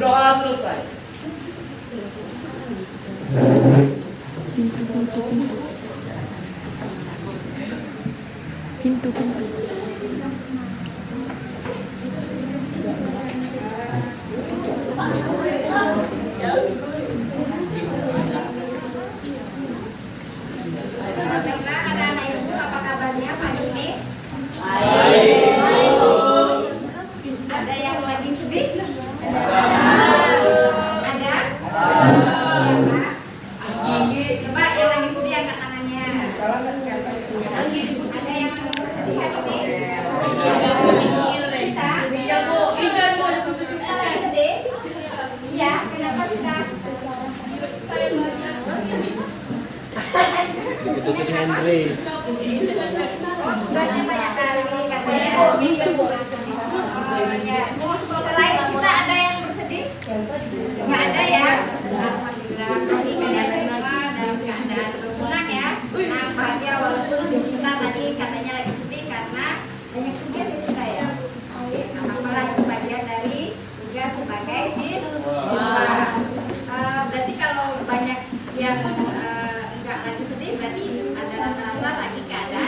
Berdoa selesai. Pintu. Diputusin Henry. Selain kita ada yang bersedih? Nggak ada ya? Alhamdulillah. Tadi kalian semua dalam keadaan senang ya. Nah, bahagia walaupun kita tadi katanya lagi sedih karena banyak tugas ya kita ya. Oke, nah apalah itu bagian dari tugas sebagai siswa. Berarti kalau banyak yang nggak lagi sedih berarti ada rata-rata lagi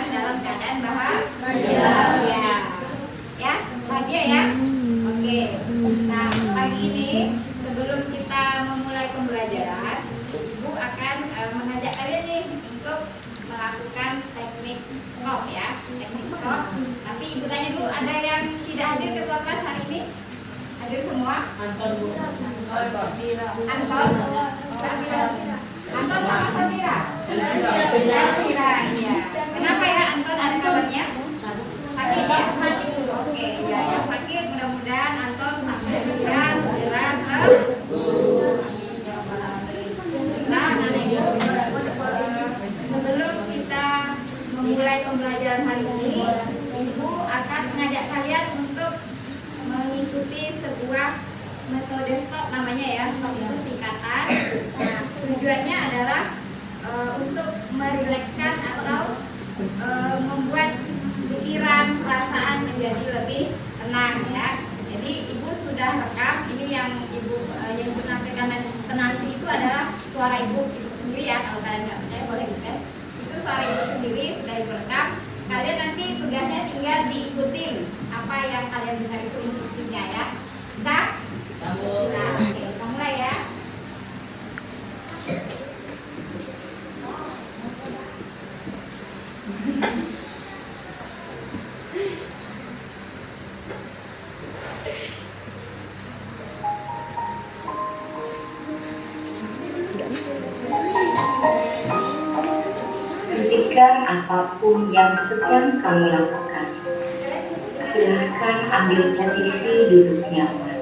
dalam keadaan bahagia. Ya, bahagia ya. Oke. Nah, pagi ini sebelum kita memulai pembelajaran, Ibu akan mengajak kalian nih untuk melakukan teknik stop ya, teknik stop. Tapi Ibu tanya dulu, ada yang tidak hadir ke kelas hari ini? Hadir semua? Anton sama Samira. Samira, iya. Kenapa ya Anton, ada kabarnya? Sakit ya? Oke, ya yang sakit mudah-mudahan Anton sampai segera sembuh. Nah, sebelum kita memulai pembelajaran hari ini, Ibu akan mengajak kalian untuk mengikuti sebuah metode stop namanya ya. Stop itu singkatan. Nah, tujuannya adalah untuk merilekskan atau membuat pikiran, perasaan menjadi lebih tenang ya. Jadi Ibu sudah rekam. Ini yang Ibu yang menampilkan nanti itu adalah suara Ibu sendiri ya. Kalau kalian nggak percaya boleh dites. Itu suara Ibu sendiri sudah Ibu rekam. Kalian nanti tugasnya tinggal diikutin apa yang kalian dengar itu instruksinya ya. Bisa? Bisa. Oke, kita mulai ya. Ketika apapun yang sedang kamu lakukan, silahkan ambil posisi duduk nyaman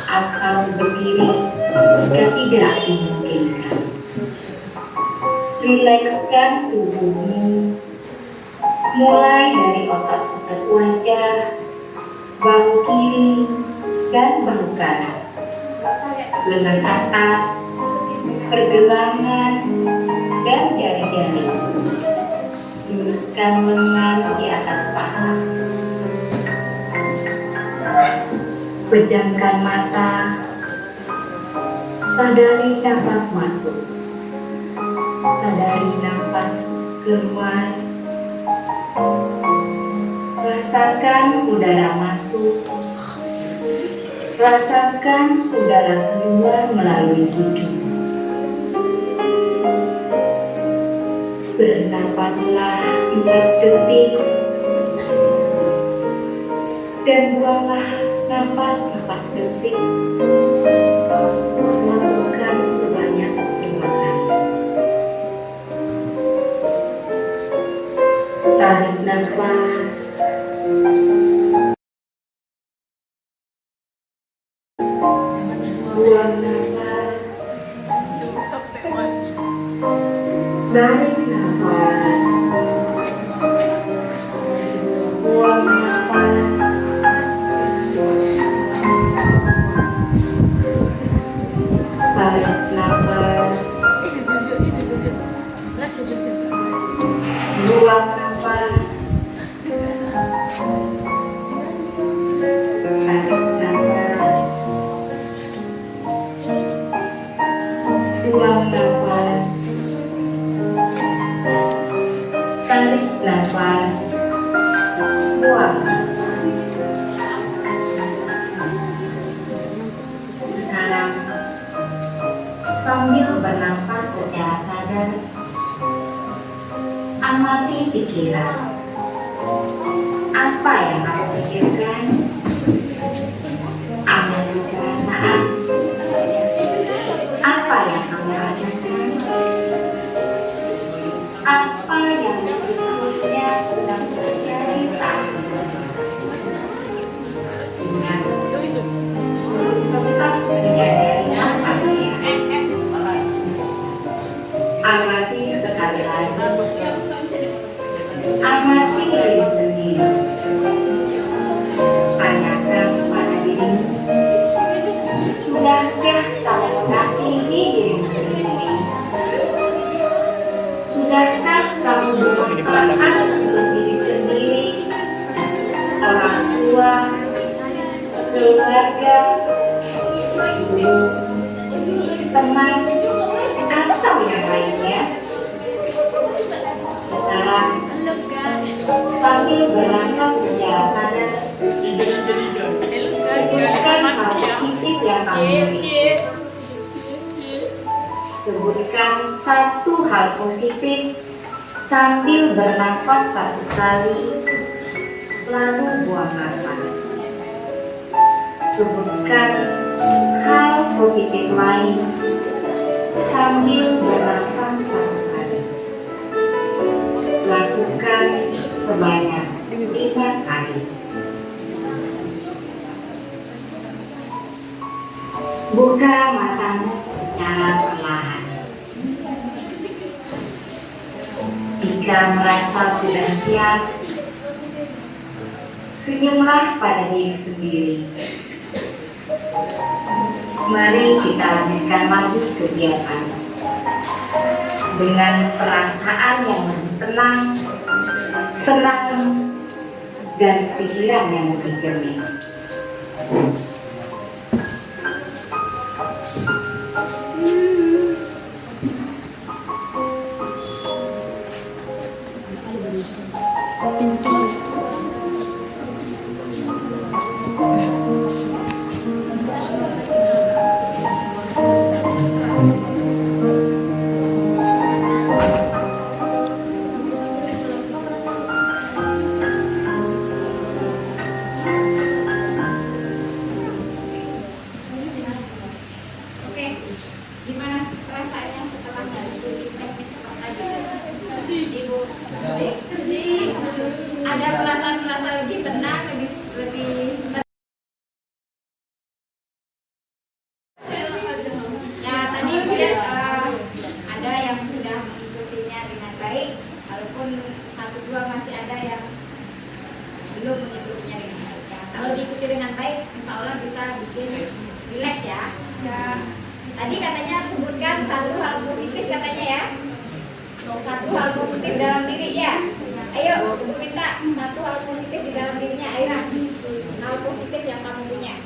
atau berdiri jika tidak dimungkinkan. Rilekskan tubuhmu, mulai dari otot-otot wajah, bahu kiri dan bahu kanan, lengan atas, pergelangan, dan jari-jari. Luruskan lengan di atas paha. Pejamkan mata. Sadari nafas masuk. Sadari nafas keluar. Rasakan udara masuk. Rasakan udara keluar melalui hidung. Bernapaslah 4 detik dan buanglah nafas 4 detik. Lakukan sebanyak 5 kali. Tarik nafas. Buang nafas. Tarik nafas. Buang nafas. Tarik nafas. Buang nafas. Tarik nafas. Sambil bernafas secara sadar, amati pikiran. Apa yang kamu pikirkan? Amati perasaan. Apa yang kamu rasakan? Apa yang sebetulnya sedang terjadi saat ini? Ingat, untuk tetap menyadari nafasnya. Amati sekali lagi. Amati diri sendiri. Tanyakan pada dirimu, sudahkah kamu mengasihi dirimu sendiri? Sudahkah kamu bermanfaat untuk diri sendiri, orang tua, keluarga, guru, teman, atau yang lainnya? Sekarang, sambil bernafas secara sadar, sebutkan hal positif yang kamu miliki. Sebutkan satu hal positif sambil bernafas 1 kali, lalu buang nafas. Sebutkan hal positif lain sambil bernafas 1 kali. Lakukan sebanyak 5 kali. Buka matamu secara perlahan. Jika merasa sudah siap, senyumlah pada diri sendiri. Mari kita lanjutkan lagi kegiatan dengan perasaan yang lebih tenang, senang, dan pikiran yang lebih jernih. Gimana perasaannya setelah mengikuti teknik stop tadi? Ibu, ada perasaan lebih tenang, lebih ya tadi lihat ada yang sudah mengikutinya dengan baik, walaupun 1-2 masih ada yang belum mengikutinya dengan baik. Ya, kalau diikuti dengan baik, insya Allah bisa bikin relax ya. Tadi katanya sebutkan 1 hal positif katanya ya. 1 hal positif dalam diri ya. Ayo, aku minta 1 hal positif di dalam dirinya Aira. Hal positif yang kamu punya.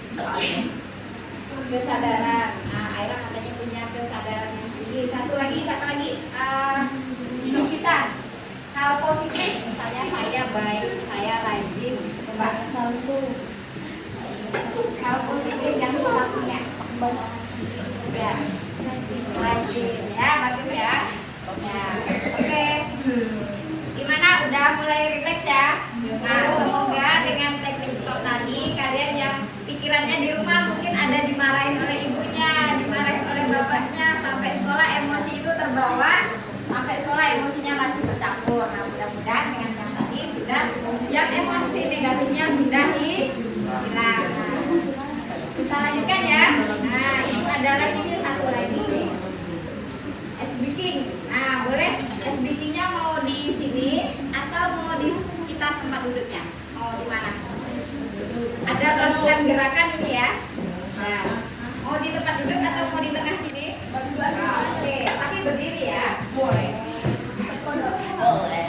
Kesadaran. Nah, Aira katanya punya kesadaran yang tinggi. 1 lagi, siapa lagi? Kita. Hal positif, misalnya saya baik, saya rajin. Coba 1. Hal positif yang kita punya. Ya, rajin ya, bagus ya. Ya, oke. Gimana? Udah mulai relax ya? Nah, semoga dengan teknik stop tadi kalian yang pikirannya di rumah mungkin ada dimarahin oleh ibunya, dimarahin oleh bapaknya, sampai sekolah emosi itu terbawa, sampai sekolah emosinya masih bercampur. Nah, mudah-mudahan dengan yang tadi sudah, yang emosi negatifnya sudah hilang. Kita lanjutkan ya. Nah, ini ada lagi nih 1 lagi. Ice breaking. Nah, boleh ice breakingnya mau di sini atau mau di sekitar tempat duduknya? Mau di mana? Ada melakukan gerakan ini ya. Nah, mau di tempat duduk atau mau di tengah sini? Oke, tapi berdiri ya. Boleh. Boleh.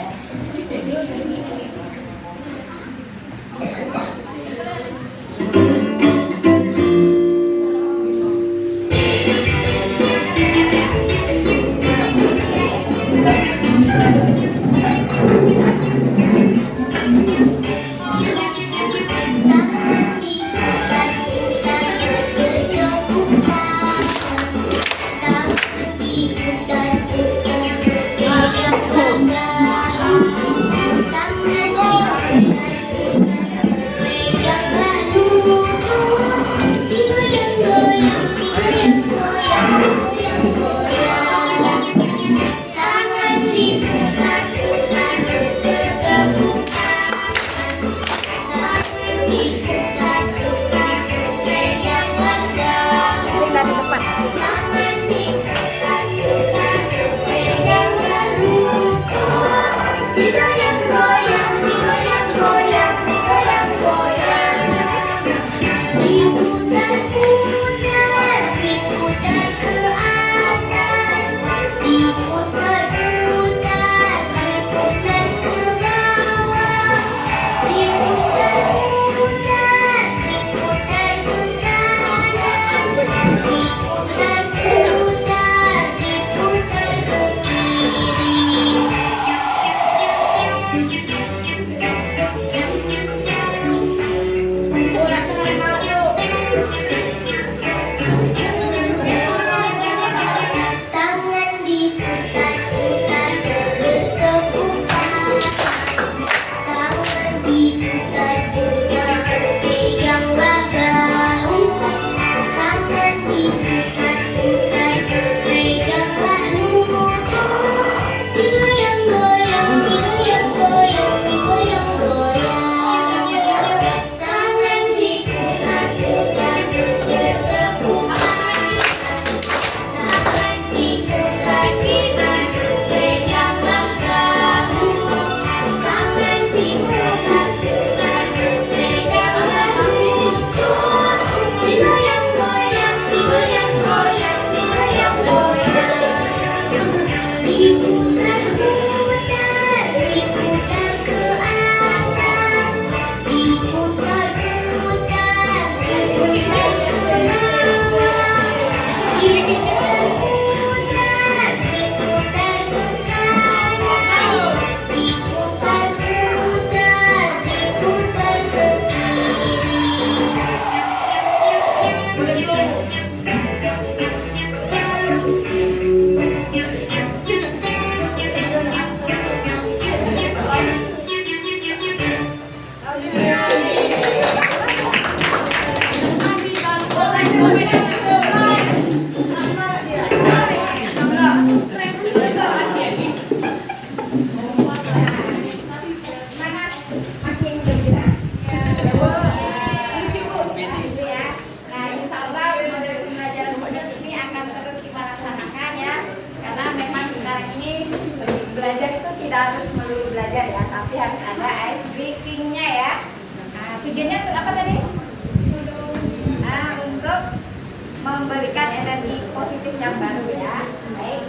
yang baru ya. Baik.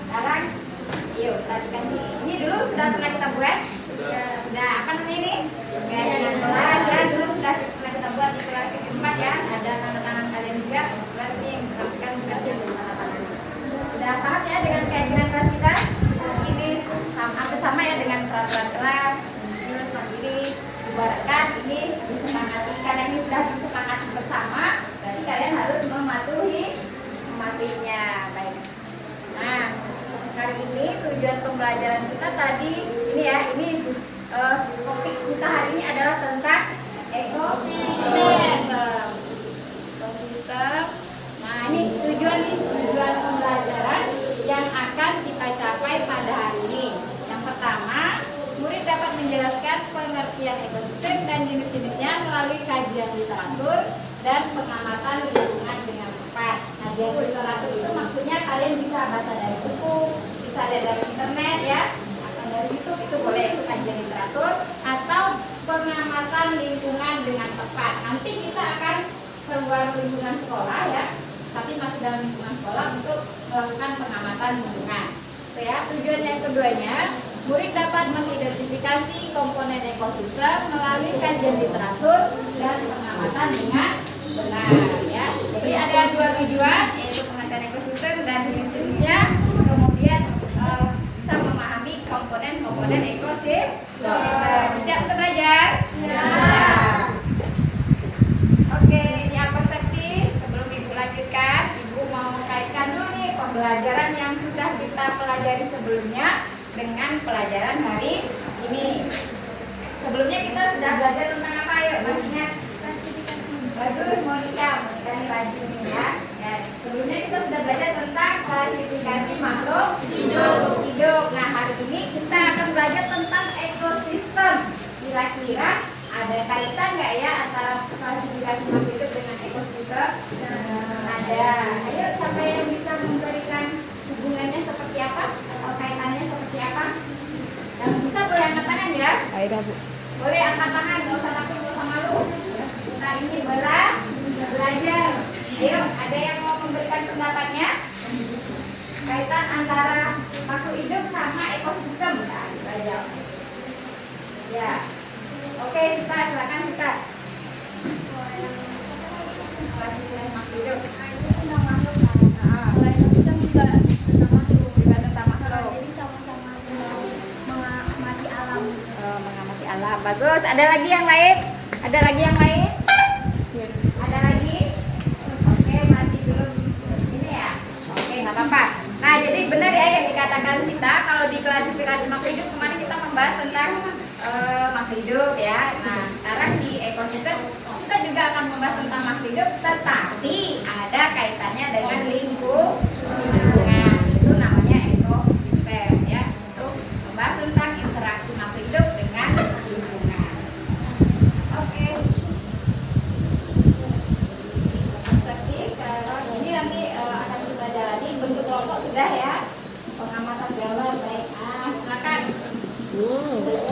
Sekarang, yuk perhatikan sini. Ini dulu sudah pernah kita buat. Sudah apa namanya ini? Kayak dengan kelas ya. Dulu sudah pernah kita buat di kelas 4 ya. Ada tanda tangan kalian juga. Kemudian ini yang perhatikan bukan yang tanda tangan. Sudah paham ya dengan keyakinan kelas kita? Ini hampir sama ya dengan peraturan kelas. Terus mandiri. Ibaratkan ini disepakati. Karena ini sudah disepakati bersama. Berarti kalian harus mematuhinya. Baik. Nah, hari ini tujuan pembelajaran kita tadi ini ya, ini topik kita hari ini adalah tentang ekosistem. Nah, ini tujuan pembelajaran yang akan kita capai pada hari ini. Yang pertama, murid dapat menjelaskan pengertian ekosistem dan jenis-jenisnya melalui kajian literatur dan pengamatan lingkungan dengan tepat. Kajian literatur itu maksudnya kalian bisa baca dari buku, bisa lihat dari internet ya, atau dari YouTube, itu boleh, itu kajian literatur, atau pengamatan lingkungan dengan tepat. Nanti kita akan keluar lingkungan sekolah ya, tapi masih dalam lingkungan sekolah untuk melakukan pengamatan lingkungan. Itu ya. Tujuan yang keduanya, murid dapat mengidentifikasi komponen ekosistem melalui kajian literatur dan pengamatan dengan benar ya. Jadi ada dua tujuan, yaitu pengertian ekosistem dan jenis-jenisnya, kemudian bisa memahami komponen ekosistem. Siap untuk belajar? Siap. Oke, yang persepsi sebelum Ibu lanjutkan, Ibu mau kaitkan dulu nih pembelajaran yang sudah kita pelajari sebelumnya dengan pelajaran hari ini. Sebelumnya kita sudah belajar tentang apa? Yuk, masih ingat? Bagus, Monica rajin nih ya. Sebelumnya kita sudah belajar tentang klasifikasi makhluk hidup. Nah, hari ini kita akan belajar tentang ekosistem. Kira-kira ada kaitan nggak ya antara klasifikasi makhluk hidup dengan ekosistem? Ada. Ayo, siapa yang bisa memberikan hubungannya seperti apa? Atau kaitannya seperti apa? Yang bisa boleh angkat tangan ya? Ayo, Bu. Boleh angkat tangan, nggak usah takut, nggak usah malu. Kita ini belajar. Ayo, ada yang mau memberikan pendapatnya? Kaitan antara makhluk hidup sama ekosistem. Nah, kita jawab. Ya. Oke, Sita, silakan Sita. Klasifikasi makhluk hidup. Ekosistem juga Tentang makhluk. jadi sama-sama mengamati alam. Mengamati alam. Bagus. Ada lagi yang lain? Ada lagi yang lain? Ada lagi? Oke, masih belum ini ya. Oke, nggak apa-apa. Nah, jadi benar ya yang dikatakan Sita, kalau di klasifikasi makhluk hidup kemarin kita membahas tentang makhluk hidup ya. Nah, sekarang di ekosistem kita juga akan membahas tentang makhluk hidup, tetapi ada kaitannya dengan lingkungan. Itu namanya ekosistem ya. Untuk membahas tentang interaksi makhluk hidup dengan lingkungan. Oke. Ini nanti akan kita jalani bentuk kelompok sudah ya. Pengamatan gambar baik. Silakan.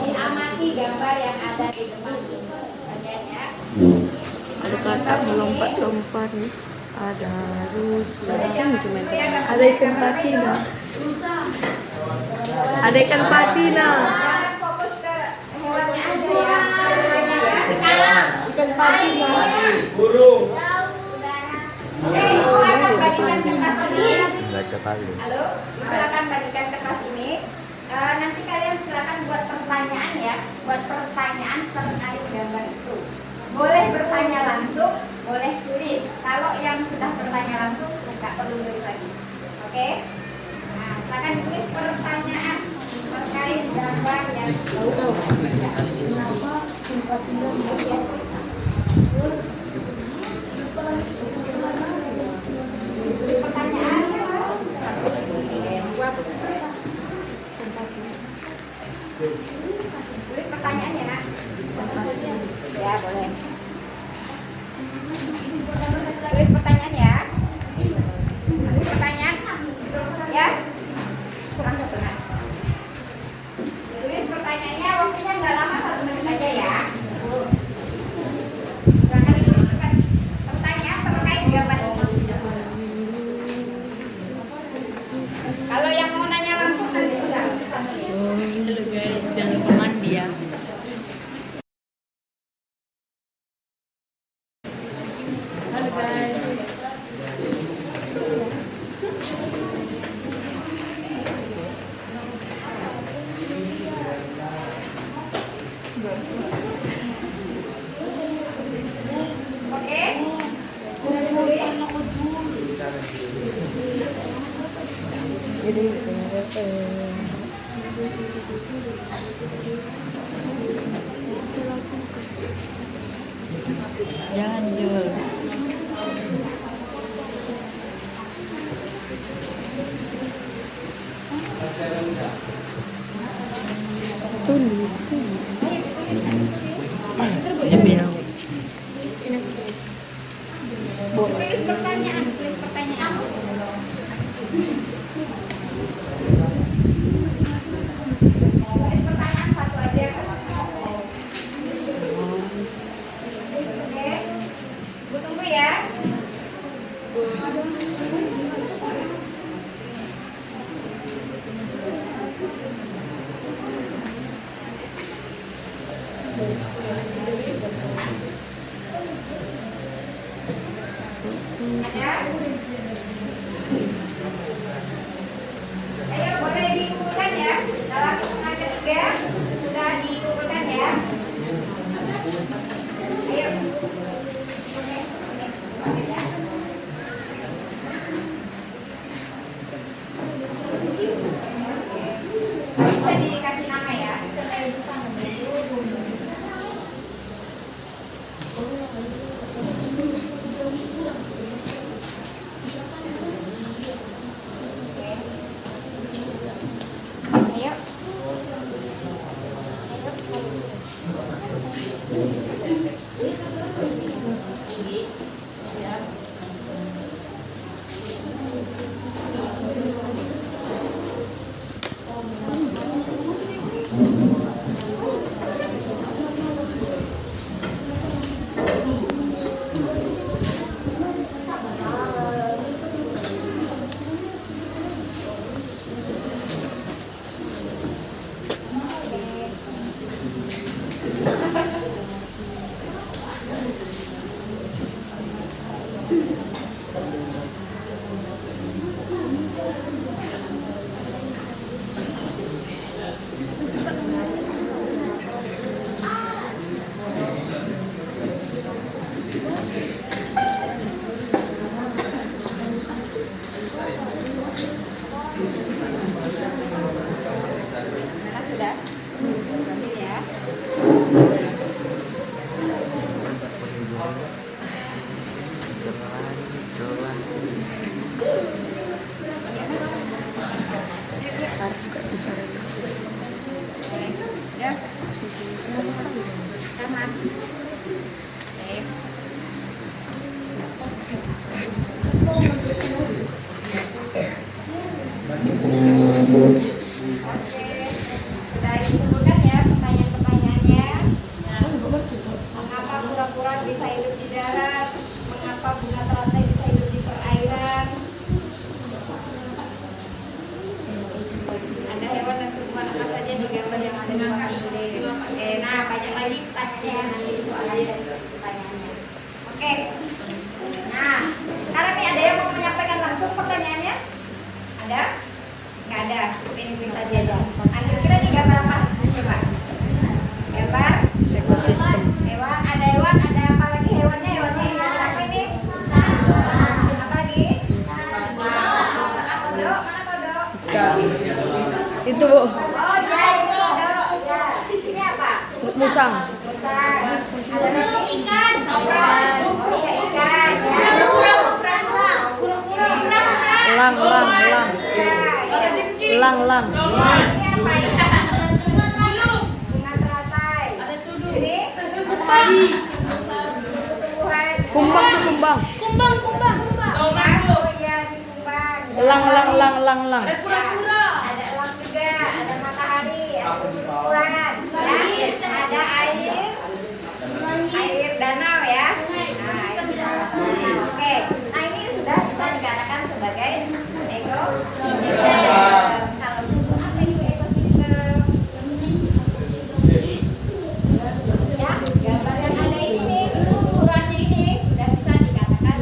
Diamati gambar yang ada di depan bagian ya. Ada kata melompat-lompat nih. Ada rusa. Sini cuma itu. Ada Ada ikan patina. Ada ikan patina. Fokus ke hewannya aja ya. Sekarang Ikan patina. Burung. Silakan bagikan kertas ini. Sekali. Halo, silakan bagikan kertas ini. Nanti kalian silakan buat pertanyaan ya, buat pertanyaan terkait gambar itu. Boleh bertanya langsung, boleh tulis. Kalau yang sudah bertanya langsung, nggak perlu tulis lagi. Oke? Nah, silakan tulis pertanyaan terkait gambar yang tulis pertanyaan. Tulis pertanyaannya nak. Ya boleh. Halo guys. Oke. Jangan Jul. Tulis. Nyemil. Tulis pertanyaan. Tulis pertanyaan satu aja. Oke. Bu tunggu ya. Ada? Ayo boleh dikumpulkan ya. Dalam hitungan ketiga sudah dikumpulkan ya. Ayo. Bisa dikasih nama ya. Ayo. Sudah? Ambil ya. Ya. Sama. Oke. Oke, sudah dikumpulkan ya pertanyaan-pertanyaannya. Mengapa kura-kura bisa hidup di darat? Mengapa bunga teratai bisa hidup di perairan? Ada hewan dan tumbuhan apa saja di gambar yang ada di bawah ini? Oke, nah banyak lagi pertanyaannya nanti itu akan ada pertanyaannya. Oke, nah sekarang nih ada yang mau menyampaikan langsung pertanyaannya? Ada? Nggak ada, ini bisa aja. Nah, kira-kira ini gambar apa? Coba. Gambar Ekosistem. hewan, ada apa lagi hewannya? Hewannya apa ini? Apa lagi? Kodok, mana kodok? Itu Oh iya, ini kodok. Ya. Ini apa? musang. Musang. Ada lagi ikan. Oh iya ikan. Ya. Lang. Ya. Lang. Ini apa ini? Bunga teratai. Ini apa? Tumbuhan. Kumbang. Oh iya, ini kumbang. Lang. Ada kura-kura. Ada elang juga. Ada matahari. Ada tumbuhan. Ya. Ada air danau ya. Nah, oke. Nah ini sudah bisa dikatakan sebagai ekosistem. Kalau apa itu ekosistem? Ya, gambar yang ada ini nih, ukurannya ini sudah bisa dikatakan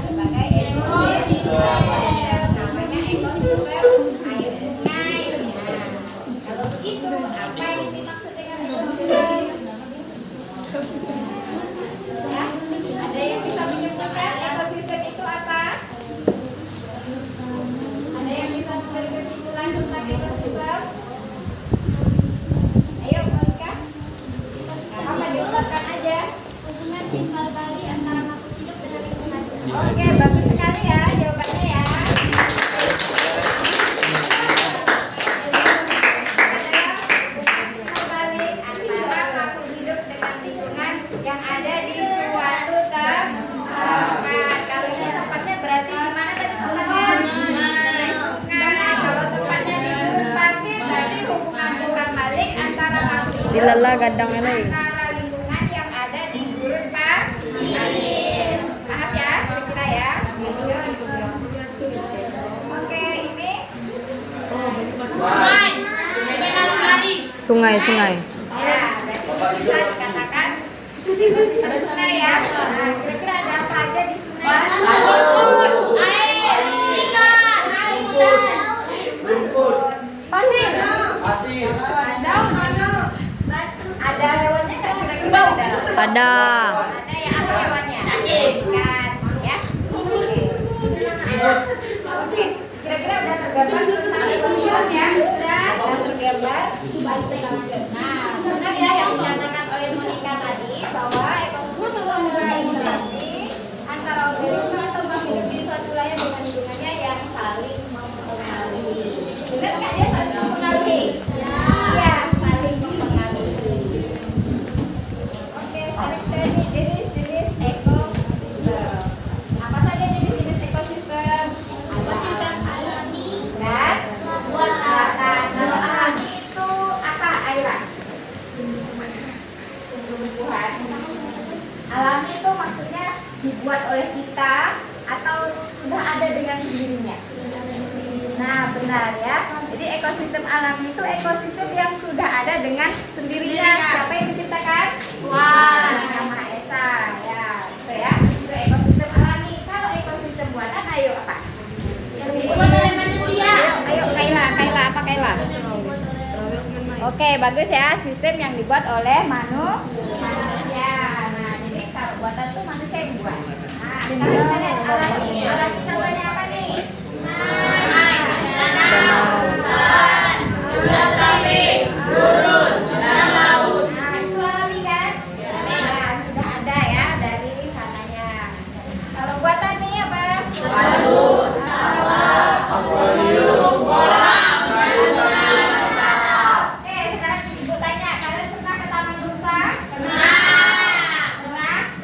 Oke, bagus sekali ya jawabannya ya. Terbalik antara makhluk hidup dengan lingkungan yang ada di suatu tempat. Kalau ini tempatnya berarti di mana tadi tempatnya? Di sungai. Kalau tempatnya di gurun pasir, berarti hubungan bukan balik antara makhluk hidup Dilala gadang ini. antara lingkungan yang ada di gurun pasir. Paham ya? Kira-kira ya. Oke, ini Sungai. ya, berarti bisa dikatakan ada sungai ya. Nah, kira-kira ada apa aja di sungai? Pasir. Daun. Ada hewannya nggak kira-kira? Ada. Ada ya, apa hewannya? Ikan, ya. Oke, kira-kira udah tergambar tentang ekosistem ya? Sudah tergambar. Nah, benar ya yang dinyatakan oleh Monica tadi bahwa ekosistem itu adalah interaksi antara organisme atau makhluk hidup di suatu wilayah dengan lingkungannya yang saling mempengaruhi. Benar nggak dia saling mempengaruhi? Ya, saling mempengaruhi. Oke, sekarang kita ini jenis-jenis ekosistem. Apa saja jenis-jenis ekosistem? Ekosistem alami dan buatan. Kalau alami itu apa, Aira? Tumbuh-tumbuhan. Alami itu maksudnya dibuat oleh kita atau sudah ada dengan sendirinya. Nah, benar ya. Jadi ekosistem alami itu ekosistem yang sudah ada dengan sendirinya. Siapa yang menciptakan? Tuhan Yang Maha Esa. Ya, itu ya. Itu ekosistem alami. Kalau ekosistem buatan, ayo apa? Dibuat oleh manusia. Ayo Kaila, apa Kaila? Oke, bagus ya. Sistem yang dibuat oleh manusia. Nah, jadi kalau buatan itu manusia yang buat. Nah, sekarang kita lihat alami. Alami contohnya apa nih? Nah, itu alami kan? Nah, sudah ada ya dari sananya. Kalau buatan nih apa? Oke, sekarang ibu tanya, kalian pernah ke taman bursa? Pernah?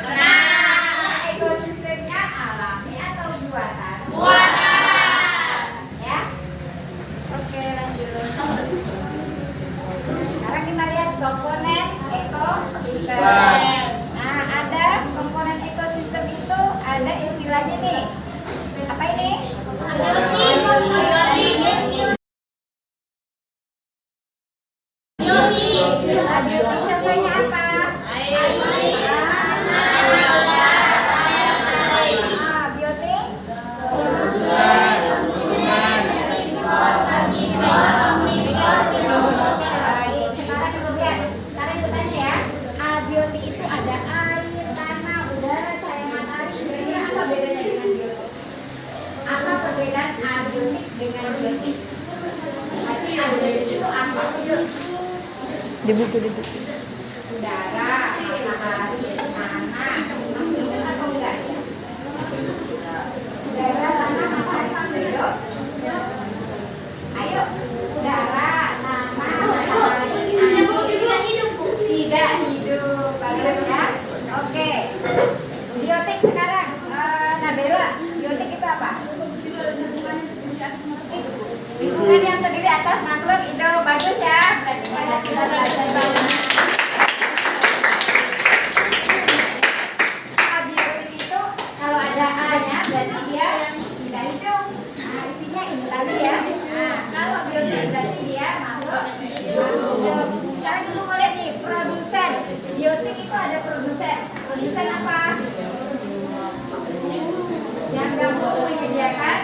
Nah, ekosistemnya alami atau buatan? Ya. Oke, lanjut. Sekarang kita lihat komponen ekosistem. Nah, ada komponen ekosistem itu ada istilahnya nih. Apa ini? Biotik contohnya apa? Biotik? Baik, sekarang kita lihat. Sekarang kita tanya ya. Abiotik itu ada air, tanah, udara, cahaya matahari. Kira-kira apa bedanya dengan biotik? Apa perbedaan abiotik dengan biotik? Berarti abiotik itu apa? Di buku. Udara, matahari, tanah. Masih ingat atau enggak? Udara, tanah, matahari masih hidup? Ayo, udara, tanah, matahari. Tidak hidup. Bagus ya. Oke. Biotik sekarang. Nabila, biotik itu apa? Lingkungan yang terdiri atas makhluk hidup. Bagus ya. Berarti pada kita belajar banget. Biotik itu kalau ada A-nya berarti dia tidak hidup. Nah, isinya ini tadi ya. Nah, kalau biotik berarti dia makhluk hidup. Sekarang kita mau lihat nih produsen. Biotik itu ada produsen. Produsen apa? Yang mampu menyediakan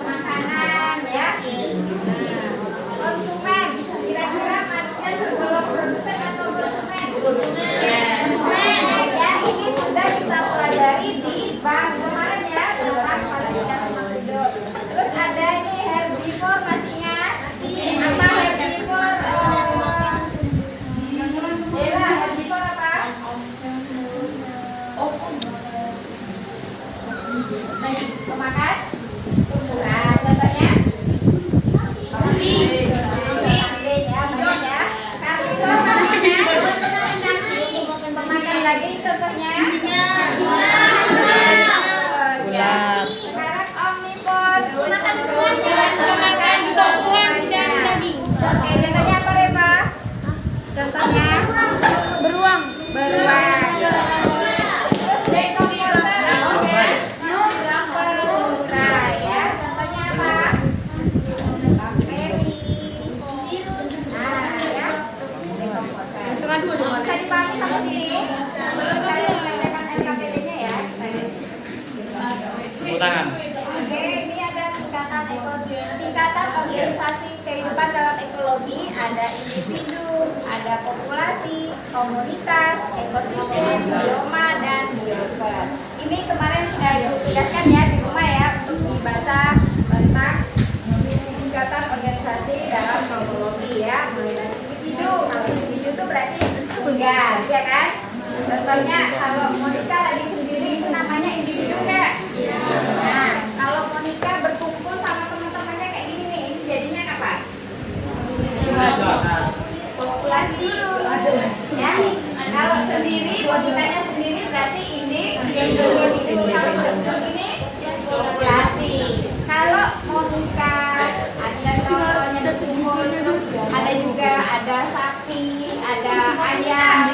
makanan ya. Nah, konsumen. Kira-kira manusia tergolong produsen atau konsumen? Konsumen. Ya, ini sudah kita pelajari di bab kemarin ya tentang klasifikasi makhluk hidup. Terus ada ini herbivore, masih ingat? Apa herbivore? Dela, herbivore apa? Pemakan tumbuhan. Contohnya? Kambing ya, banyak ya. Kambing contohnya. Pemakan lagi contohnya? Bulat. Sekarang omnivore. Makan semuanya. Pemakan tumbuhan dan daging. Oke, contohnya apa Reva? Contohnya? Beruang. Beruang. Bisa dipahami sama sini sebelum kalian menanyakan NKPD-nya ya. Tepuk tangan. Oke, ini ada tingkatan organisasi kehidupan dalam ekologi, ada individu, ada populasi, komunitas, ekosistem, bioma, dan biosfer. Ini kemarin sudah ditugaskan ya di rumah ya untuk dibaca tentang tingkatan organisasi dalam ekologi ya. Mulai dari individu, kalau individu itu berarti tunggal, ya kan? Contohnya kalau Monica lagi sendiri itu namanya individu nggak? Nah, kalau Monica berkumpul sama teman-temannya kayak gini nih, ini jadinya apa? Populasi. Ya. Kalau sendiri, Monicanya sendiri berarti individu. Kalau berkumpul ini populasi. Kalau Monica ada kawannya berkumpul, terus ada sapi, ada ayam,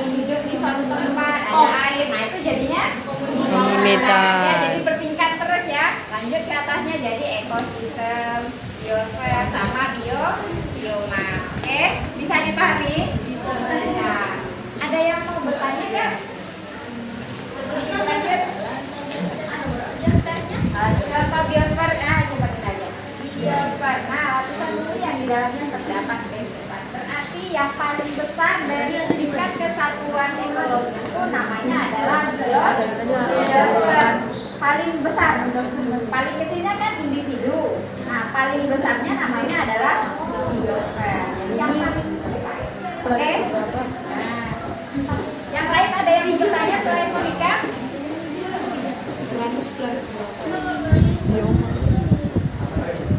hidup di suatu tempat, ada air. Nah itu jadinya Komunitas. ya, jadi bertingkat terus ya. Lanjut ke atasnya jadi ekosistem, biosfer sama bioma. Oke, bisa dipahami? Bisa. Ada yang mau bertanya nggak? Lanjut. Contoh biosfer, coba kita lihat. Biosfer, lapisan dulu yang di dalamnya terdapat kehidupan. Berarti yang paling besar dari tingkat kesatuan ekologi itu namanya adalah biosfer. Paling besar, paling kecilnya kan individu. Nah, paling besarnya namanya adalah biosfer. Jadi yang paling besar. Oke? Nah, yang lain ada yang mau bertanya selain Monica?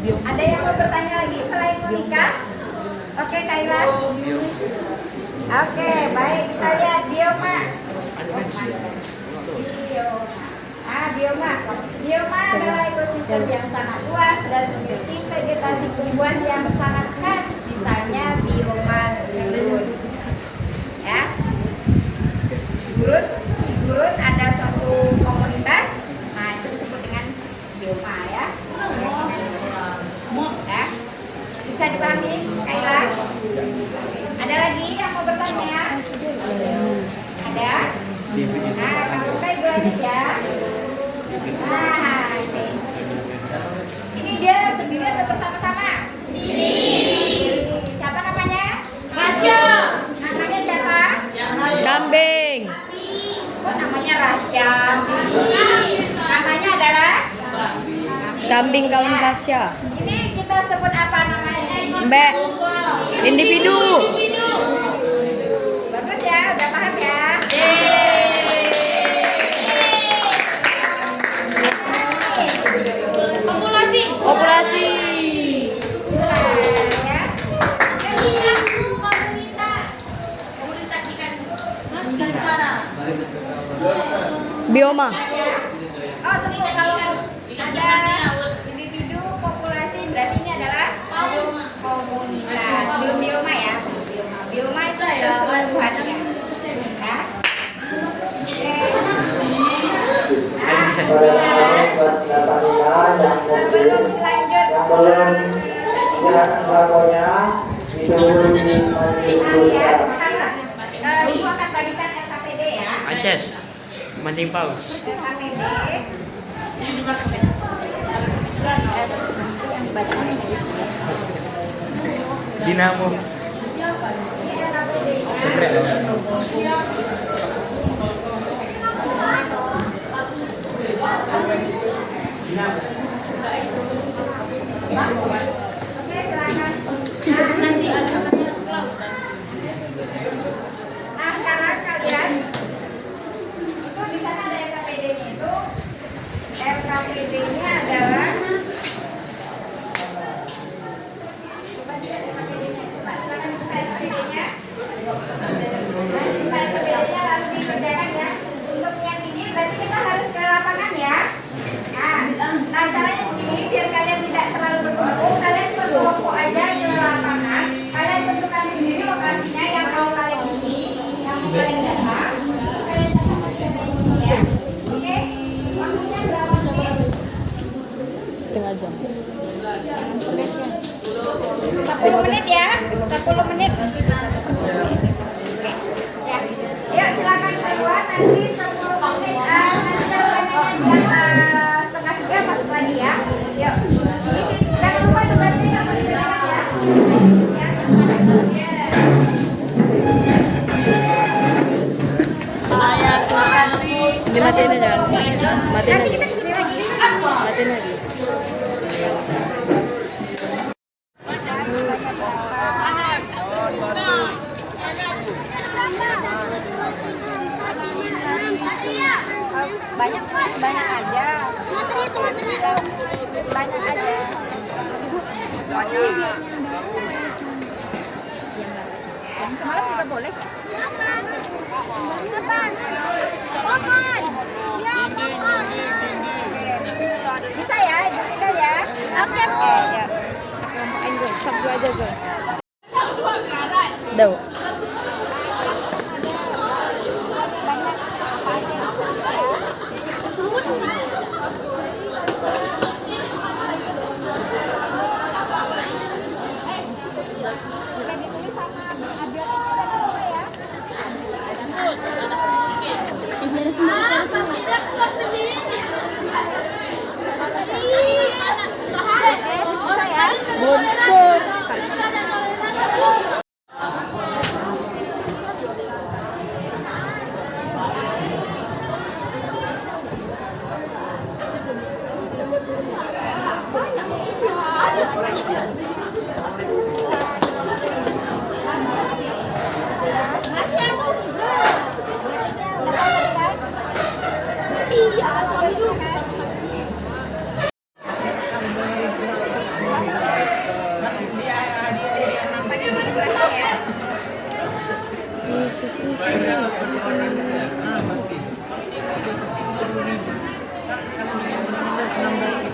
Ada yang mau bertanya lagi selain Monica? Oke, Kaila. Oke, baik. Kita lihat bioma. Bioma. Bioma adalah ekosistem yang sangat luas dan memiliki vegetasi tumbuhan yang sangat khas. Misalnya bioma gurun. Ya. Di gurun ada suatu komunitas. Nah, itu disebut dengan bioma ya. Ya. Bisa dipahami, Kaila? Ada lagi yang mau bertanya? Ada? Nah, kamu kan belajar ya. Nah, ini dia sendiri atau bersama-sama? Sendiri. Siapa namanya? Rasya. Namanya siapa? Kambing. Oh, namanya Rasya. Namanya adalah? Kambing kawan Tasya. Ini kita sebut apa namanya? Mbak. Individu. Bagus ya, udah paham ya? Populasi. Populasi. Ya. Komunitas ikan. Cara. Bioma. Oh, tunggu, kalau ada individu, populasi, berarti ini adalah komunitas. Belum bioma ya? Bioma itu keseluruhannya. Ya. Sebelum selanjut Ibu akan bagikan LKPD ya. Ances, mancing paus. LKPD. Dinamo. Cepret dong. Dinamo. Oke, silakan. Nah, sekarang kalian itu di sana ada LKPD-nya itu PD-nya adalah Nah, caranya begini biar kalian tidak terlalu berkumpul, kalian berkelompok aja ke lapangan. Kalian tentukan sendiri lokasinya yang mau kalian isi, yang mau kalian datang. Terus kalian datang ke sini ya. Oke? Waktunya berapa menit? Setengah jam. 10 menit ya. 10 menit. Oke. Ya. Yuk silakan keluar nanti 10 menit. Nanti setengah jam masuk lagi ya. Yuk. Jangan lupa itu berarti kamu disediakan ya. Dimatiin aja kan? Matiin Nanti aja. kita kesini lagi. Matiin aja. Banyak mas, banyak aja. Banyak aja. Yang semalam juga boleh. Bisa ya, kita ya. Oke. Ya. Kelompokin gue, stop gue aja gue. Daw. Udah ditulis sama abiotiknya dan apa ya? Bisa ya? Bontot. Iya, suami juga. Yesus itu. Saya senang banget.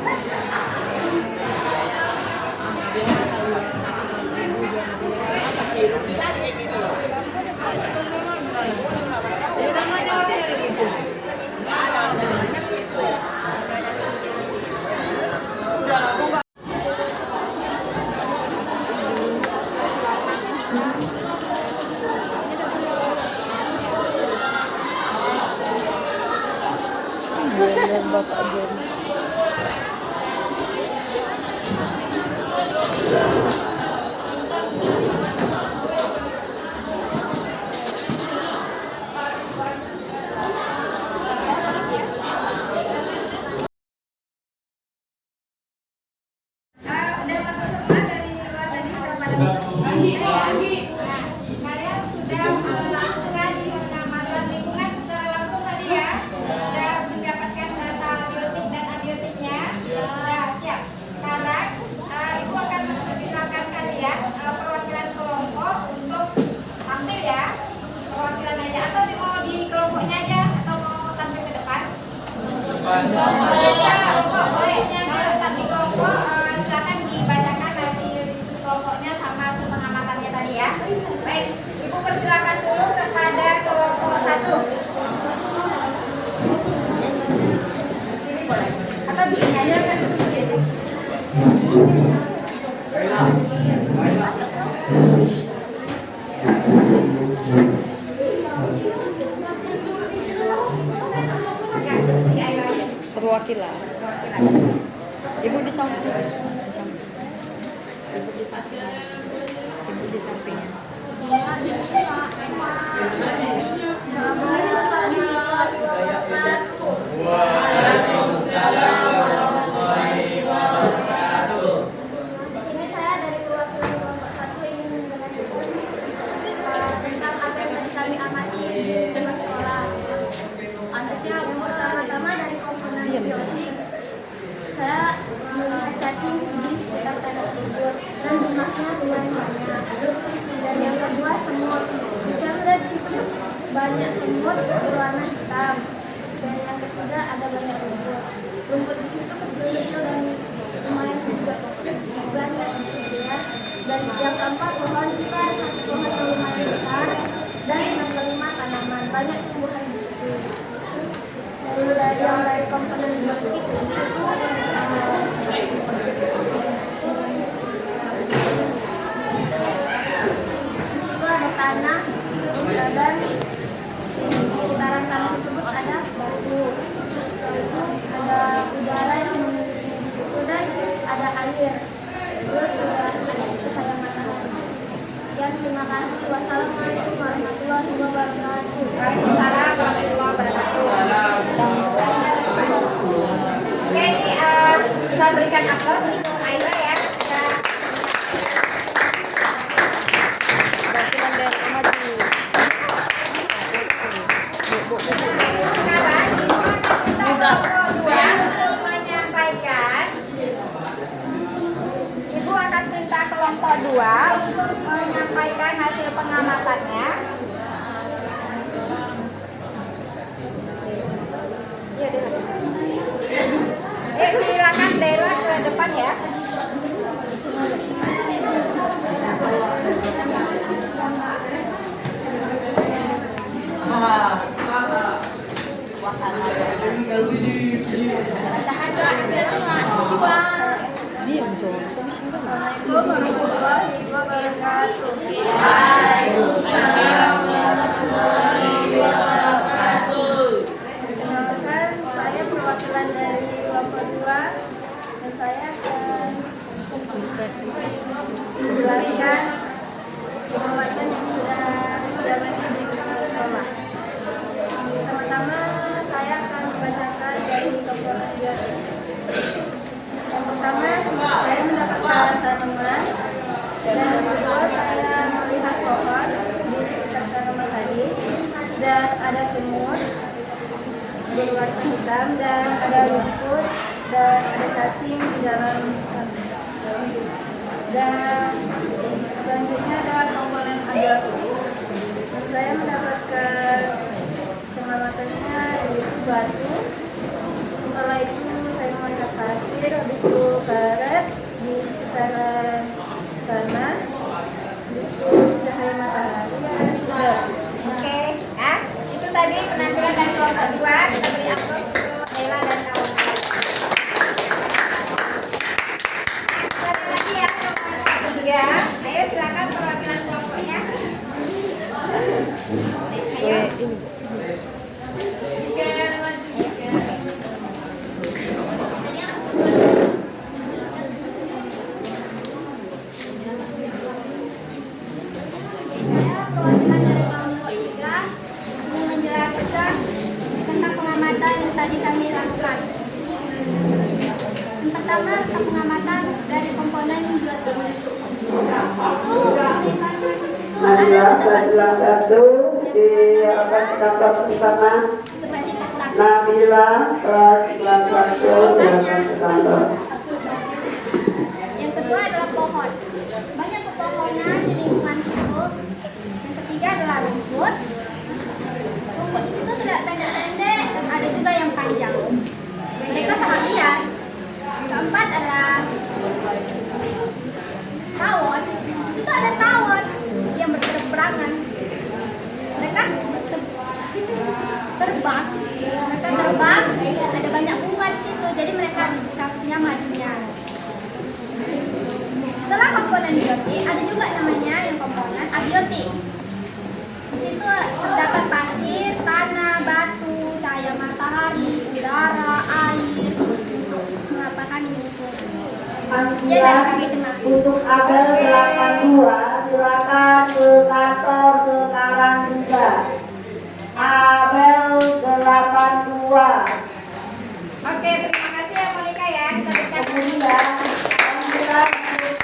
Dan Bapak Jen. Udah masuk semua dari luar tadi udah pada masuk. Kalian sudah melakukan pengamatan lingkungan secara langsung tadi ya. Sudah mendapatkan data biotik dan abiotiknya. Sudah siap. Sekarang Ibu akan mempersilakan kalian perwakilan kelompok untuk tampil ya. Perwakilan aja atau mau di kelompoknya aja atau mau tampil ke depan? Kelompok boleh. Kalau tetap di kelompok silakan dibacakan hasil diskusi kelompoknya sama hasil pengamatannya tadi ya. Baik, Ibu persilakan dulu kepada kelompok 1. Di sini boleh. Atau di sini aja kan? Perwakilan. Ibu di samping. Di samping. Ibu di samping. Ibu di sampingnya. Di sini saya dari perwakilan kelompok 1 ingin menjelaskan tentang apa yang tadi kami amati di tempat sekolah. Yang pertama-tama dari komponen biotik. banyak semut berwarna hitam. Dan yang ketiga ada banyak rumput. Rumput di situ kecil-kecil dan lumayan juga banyak di situ ya. Dan yang keempat pohon di situ ada satu pohon yang lumayan besar. Dan yang kelima tanaman, banyak tumbuhan di situ. Dan dari komponen biotik di situ ada tanah dan di sekitaran tanah tersebut ada batu. Setelah itu ada udara yang mengelilingi di situ dan ada air. Terus juga ada cahaya matahari. Sekian, terima kasih. Wassalamualaikum warahmatullahi wabarakatuh. Waalaikumsalam warahmatullahi wabarakatuh. Oke, ini kita berikan aplaus untuk Aila ya. Sekarang kita menyampaikan. Ibu akan minta kelompok 2 untuk menyampaikan hasil pengamatannya. Iya, Dela. Silakan Dela ke depan ya. Assalamualaikum warahmatullahi wabarakatuh. Perkenalkan, saya perwakilan dari kelompok 2 dan saya akan menjelaskan pengamatan yang sudah mereka berikan di sekolah. Pertama-tama saya akan membacakan dari komponen biotik. Yang pertama, saya mendapatkan tanaman, dan yang kedua saya melihat pohon di sekitar tanaman tadi, dan ada semut berwarna hitam, dan ada rumput, dan ada cacing di dalam. Dan selanjutnya ada komponen abiotik. Saya mendapatkan pengamatannya yaitu batu. Setelah itu saya melihat pasir, habis itu karet di sekitaran tanah, habis itu cahaya matahari dan udara. Oke, itu tadi penampilan dari kelompok 2. Kita beri aplaus untuk Dela dan kawan-kawan. Sekali lagi ya, kelompok 3. Ayo silakan perwakilan kelompoknya. Ayo. Perwakilan dari kelompok 3 ingin menjelaskan tentang pengamatan yang tadi kami lakukan. Yang pertama tentang pengamatan dari komponen biotik. Maya, kelas 1 di kantor bersama Seperti kertas. Nabila, kelas 1 dengan kantor. Yang kedua adalah pohon. Banyak pepohonan di lingkungan situ. Yang ketiga adalah rumput. Rumput di situ tidak pendek-pendek, ada juga yang panjang. Mereka sangat liar. Keempat adalah tawon. Di situ ada tawon yang berterbangan. Mereka terbang. Ada banyak bunga di situ. Jadi mereka bisa punya madunya. Setelah komponen biotik, ada juga namanya yang komponen abiotik. Di situ terdapat pasir, tanah, batu, cahaya matahari, udara, air untuk mengapakkan hidup. Sekian dari kami, terima kasih. Untuk Abel 82, silakan ke kantor sekarang juga. Abel 82. Oke, terima kasih ya Monica ya. Kita berikan Kemudian, Angela,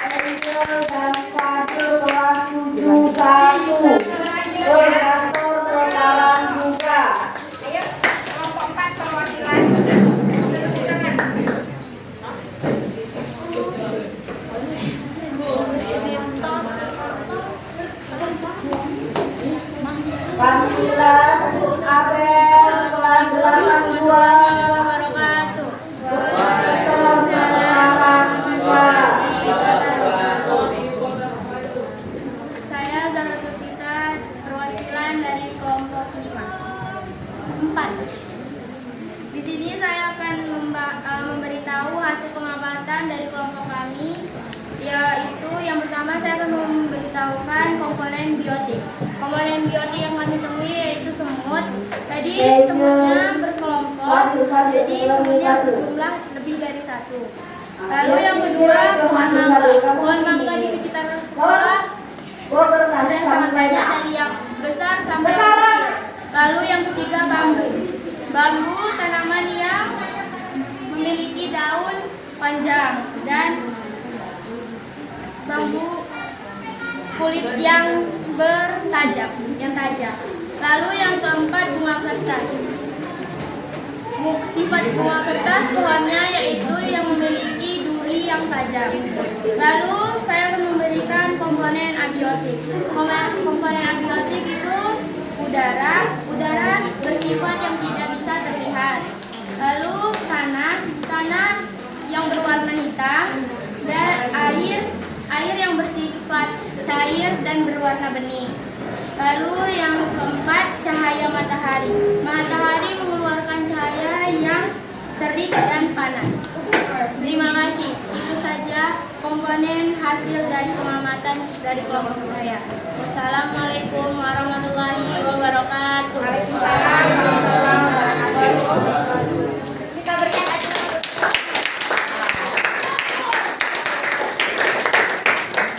Angel, dan Fadil kelas 71. Ke kantor sekarang juga. Ayo, kelompok 4 perwakilan. Silakan. Kamila, dari kelompok kami, yaitu yang pertama saya akan memberitahukan komponen biotik. Komponen biotik yang kami temui yaitu semut. Tadi semutnya berkelompok, jadi semutnya berjumlah lebih dari satu. Lalu yang kedua, pohon mangga. Pohon mangga di sekitar sekolah dan sangat banyak, dari yang besar sampai yang kecil. Lalu yang ketiga, bambu. Bambu tanaman yang memiliki daun panjang dan bambu kulit yang yang tajam. Lalu yang keempat, bunga kertas. Sifat bunga kertas pohonnya yaitu yang memiliki duri yang tajam. Lalu saya akan memberikan komponen abiotik. Komponen abiotik itu udara bersifat yang tidak bisa terlihat. Lalu tanah yang berwarna hitam, dan air yang bersifat cair dan berwarna bening. Lalu yang keempat, cahaya matahari. Matahari mengeluarkan cahaya yang terik dan panas. Terima kasih. Itu saja komponen hasil dari pengamatan dari kelompok saya. Wassalamualaikum warahmatullahi wabarakatuh. Waalaikumsalam warahmatullahi wabarakatuh. Kita berikan ajudan.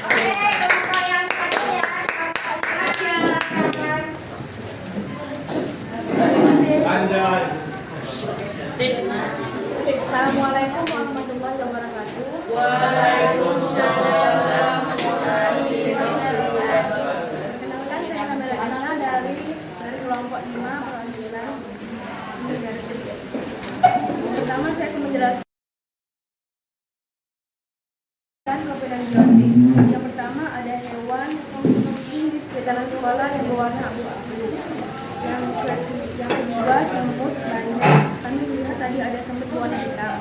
Oke, kelompok yang satu ya. Assalamualaikum warahmatullahi wabarakatuh. Waalaikumsalam warahmatullahi wabarakatuh. Perkenalkan, saya Kamila Dina dari kelompok 5 perwakilan ini dari Jogja. Pertama saya akan menjelaskan komponen biotik. Yang pertama ada hewan kucing di sekitaran sekolah yang berwarna abu-abu. Yang kedua semut banyak. Kami melihat tadi ada semut berwarna hitam.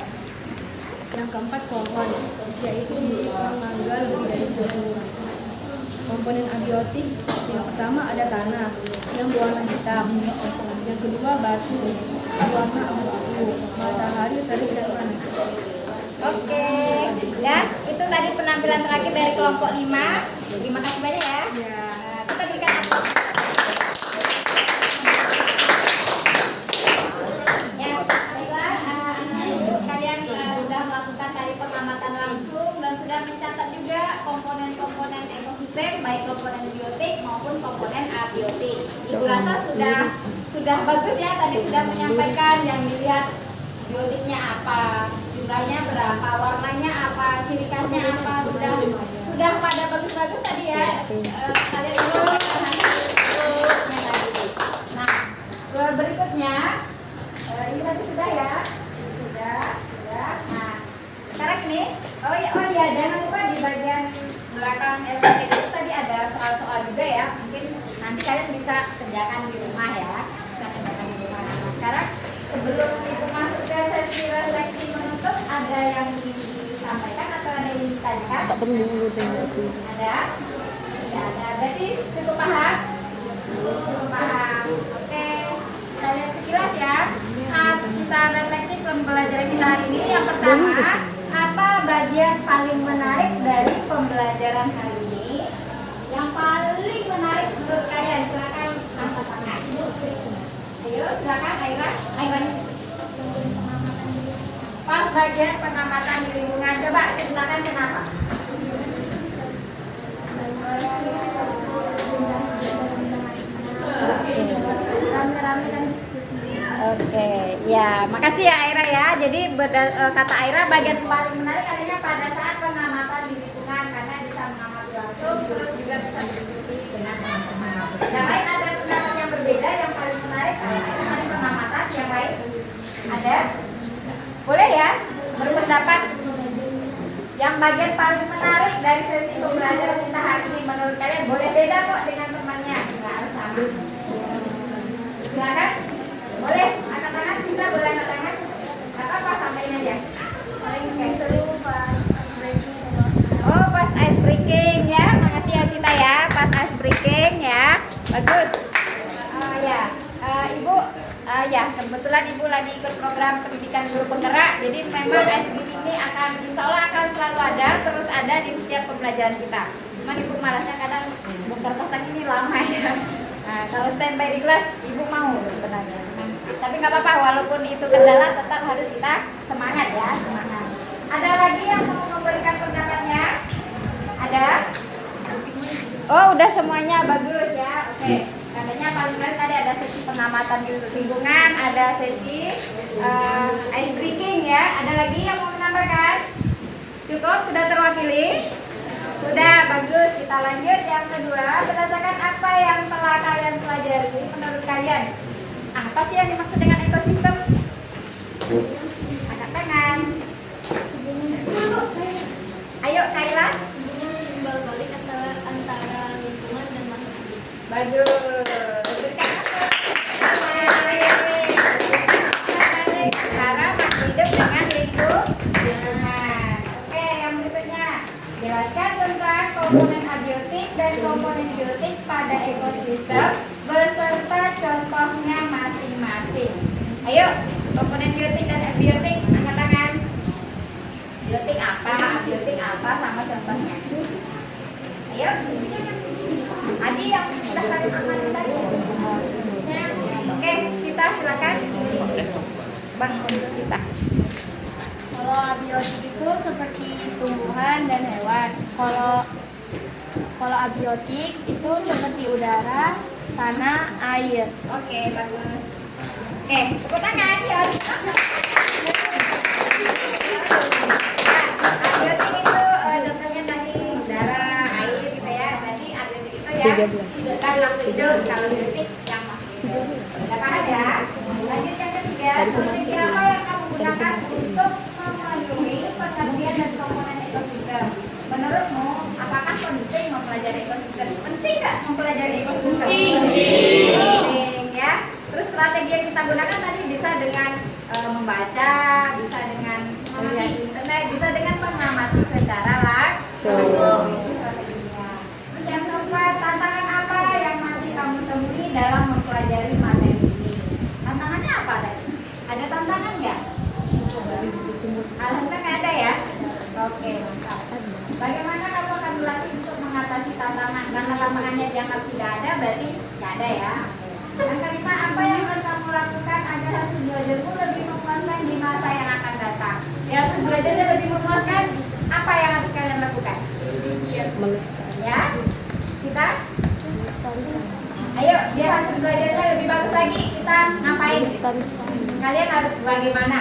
Yang keempat pohon, yaitu mangga lebih dari 10. Komponen abiotik yang pertama ada tanah yang berwarna hitam. Yang kedua batu berwarna abu-abu. Matahari terik dan panas. Oke, ya itu tadi penampilan terakhir dari kelompok 5. Terima kasih banyak ya. Kita berikan aplaus. Ya, baiklah, anak ibu kalian sudah melakukan tadi pengamatan langsung dan sudah mencatat juga komponen-komponen ekosistem, baik komponen biotik maupun komponen abiotik. Ibu rasa sudah bagus ya, tadi sudah menyampaikan yang dilihat biotiknya apa, jumlahnya berapa, warnanya apa, ciri khasnya apa, sudah pada bagus-bagus tadi ya. Kalian itu nah, berikutnya ini tadi sudah ya, sudah. Nah, sekarang ini, oh ya, jangan lupa di bagian belakang LPD itu tadi ada soal-soal juga ya. Mungkin nanti kalian bisa kerjakan di rumah ya, Nah, sekarang sebelum ibu masuk ke sesi refleksi menutup, ada yang disampaikan atau ada yang ditanyakan? Ada? Tidak ada. Berarti cukup paham? Cukup paham. Oke. Kita lihat sekilas ya. Kita refleksi pembelajaran kita hari ini. Yang pertama, apa bagian paling menarik dari pembelajaran hari ini? Yang paling menarik menurut kalian? Silakan angkat tangan. Ayo, silakan Aira. Pas bagian pengamatan di lingkungan, coba ceritakan kenapa? Rame-rame dan diskusi. Oke, ya, makasih ya Aira ya. Jadi kata Aira bagian paling menarik adanya pada saat pengamatan di lingkungan karena bisa mengamati langsung, terus juga bisa berdiskusi dengan teman-teman. Yang lain ada pendapat yang berbeda yang paling menarik dari pengamatan, yang lain ada? Boleh ya berpendapat yang bagian paling menarik dari sesi pembelajaran kita hari ini menurut kalian. Boleh beda kok dengan temannya, nggak harus sama. Silakan, boleh angkat tangan, Sita boleh angkat tangan. Nggak apa-apa, sampaikan aja. Paling seru pas breaking. Oh, pas ice breaking ya, makasih ya Sita ya, pas ice breaking ya, bagus. Ibu, ya kebetulan Ibu lagi ikut program pendidikan guru penggerak, jadi memang ice breaking ini akan insya Allah akan selalu ada, terus ada di setiap pembelajaran kita. Cuman ibu malasnya kadang bongkar pasang ini lama ya. Nah, kalau standby di kelas, ibu mau sebenarnya. Tapi nggak apa-apa, walaupun itu kendala, tetap harus kita semangat ya, semangat. Ada lagi yang mau memberikan pendapatnya? Ada? Oh, udah semuanya bagus ya. Oke. Katanya paling kali tadi ada sesi pengamatan lingkungan, ada sesi ice breaking ya. Ada lagi yang mau menambahkan? Cukup? Sudah terwakili? Sudah, bagus. Kita lanjut yang kedua. Berdasarkan apa yang telah kalian pelajari, menurut kalian apa sih yang dimaksud dengan ekosistem? Angkat tangan. Ayo, Kaila. Timbal balik antara lingkungan dan makhluk hidup. Bagus. Berikan cara makhluk hidup dengan lingkungan. Oke, yang berikutnya. Jelaskan tentang komponen abiotik dan komponen biotik pada ekosistem beserta contohnya masing-masing. Ayo, komponen biotik dan abiotik, angkat tangan. Biotik apa, abiotik apa, sama contohnya. Ayo. Adi yang sudah kalian amati tadi. Oke, Sita silakan. Bang Sita. Kalau abiotik itu seperti tumbuhan dan hewan. Kalau abiotik itu seperti udara, tanah, air. Oke, bagus. Oke, tepuk tangan ya. Abiotik itu contohnya tadi udara, air gitu ya. Berarti abiotik itu ya bukan makhluk hidup. Kalau biotik yang makhluk hidup. Udah paham ya? Lanjut yang ketiga. Strategi apa yang kamu gunakan untuk memenuhi pengertian dan komponen ekosistem? Menurutmu, apakah penting mempelajari ekosistem? Penting nggak mempelajari ekosistem? Penting ya. Terus strategi yang kita gunakan tadi bisa dengan membaca, bisa dengan melihat internet, bisa dengan mengamati secara langsung. Itu strateginya. Terus yang keempat, tantangan apa yang masih kamu temui dalam mempelajari materi ini? Tantangannya apa tadi? Ada tantangan nggak? Alhamdulillah nggak ada ya. Oke, mantap. Bagaimana kamu akan berlatih untuk mengatasi tantangan? Karena tantangannya dianggap tidak ada, berarti nggak ada ya. Yang kelima, apa yang harus kamu lakukan agar hasil belajarmu lebih memuaskan di masa yang akan datang? Biar hasil belajarnya lebih memuaskan, apa yang harus kalian lakukan? Melestarikan. Ya, kita? Ayo, biar hasil belajarnya lebih bagus lagi, kita ngapain? Kalian harus bagaimana?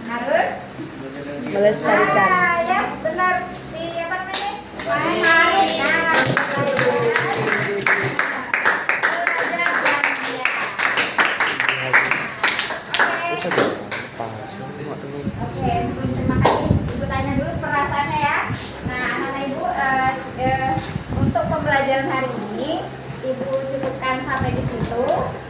Harus? Melestarikan. Ya, benar. Si apa namanya? Main. Nah, Oke, sebelum terima kasih, Ibu tanya dulu perasaannya ya. Nah, anak-anak Ibu, untuk pembelajaran hari ini, Ibu cukupkan sampai di situ.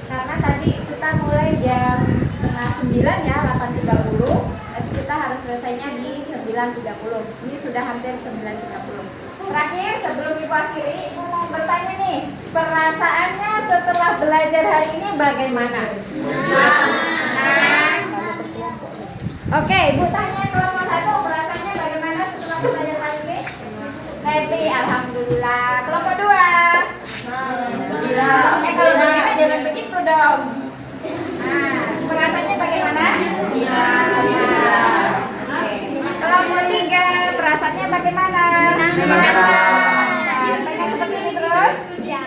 Karena tadi kita mulai jam 8:30 ya, 8.30. Tapi kita harus selesainya di 9.30. Ini sudah hampir 9.30. Terakhir, sebelum Ibu akhiri, Ibu mau bertanya nih, perasaannya setelah belajar hari ini bagaimana? Oke, Ibu tanya kelompok 1, perasaannya bagaimana setelah belajar hari ini? Happy, alhamdulillah. Kelompok 2? Kalau begini jangan begitu dong. Nah, perasaannya bagaimana? Oke. Kelompok 3, perasaannya bagaimana? Pengen seperti ini terus? Ya,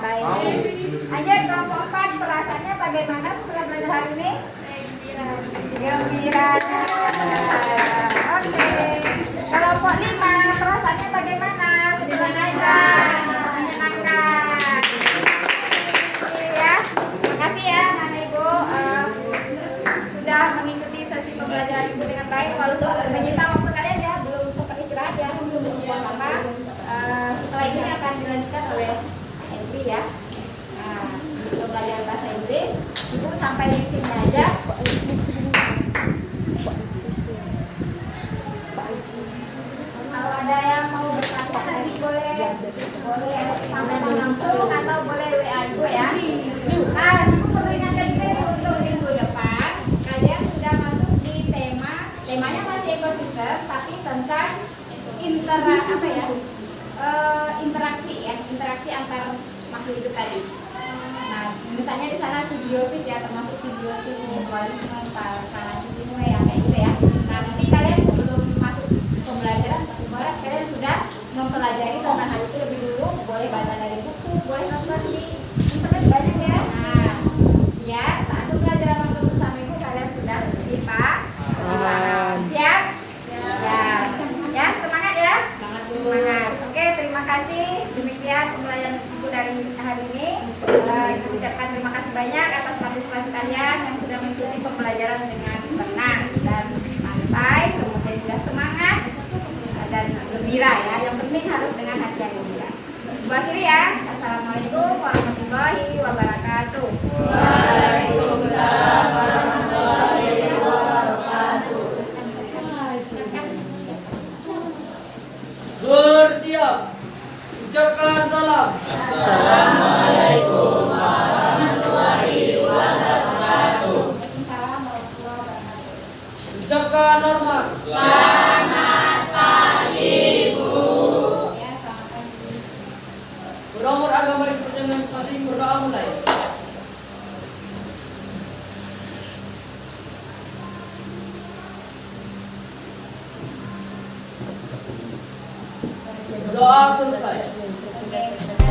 baik. Lanjut, kelompok 4, perasaannya bagaimana setelah belajar hari ini? Gembira. Oke. Kelompok 5, perasaannya bagaimana setelah belajar? Menyenangkan. Ya, makasih ya anak Ibu sudah mengikuti sesi pembelajaran Ibu dengan baik. Walaupun menyita waktu kalian ya, belum sempat istirahat ya, belum membuat apa. Setelah ini akan dilanjutkan oleh Henry ya. Pembelajaran bahasa Inggris. Ibu sampai di sini aja. konsep, tapi tentang interaksi antar makhluk hidup tadi. Nah, misalnya di sana simbiosis ya, termasuk simbiosis, mutualisme, parasitisme ya, kayak gitu ya. Nah, nanti kalian sebelum masuk pembelajaran barat, kalian sudah mempelajari tentang hal itu lebih dulu. Boleh baca dari buku, boleh nonton di internet banyak ya. Nah, ya saat pembelajaran waktu bersama ibu kalian sudah lebih paham. Siap? Siap. Ya, semangat ya. Semangat. Oke, terima kasih. Demikian pembelajaran ibu dari hari ini. Ibu ucapkan terima kasih banyak atas partisipasi kalian yang sudah mengikuti pembelajaran dengan tenang dan santai, kemudian juga semangat dan gembira ya. Yang penting harus dengan hati yang gembira. Ibu akhiri ya. Assalamualaikum warahmatullahi wabarakatuh. Waalaikumsalam warahmatullahi wabarakatuh. Bersiap. Ucapkan salam. Assalamualaikum warahmatullahi wabarakatuh. Waalaikumsalam warahmatullahi wabarakatuh. Ucapkan hormat. Selamat pagi, Bu. Ya, selamat pagi. Berumur agama dipercaya masing berdoa mulai. Doa selesai. Oke.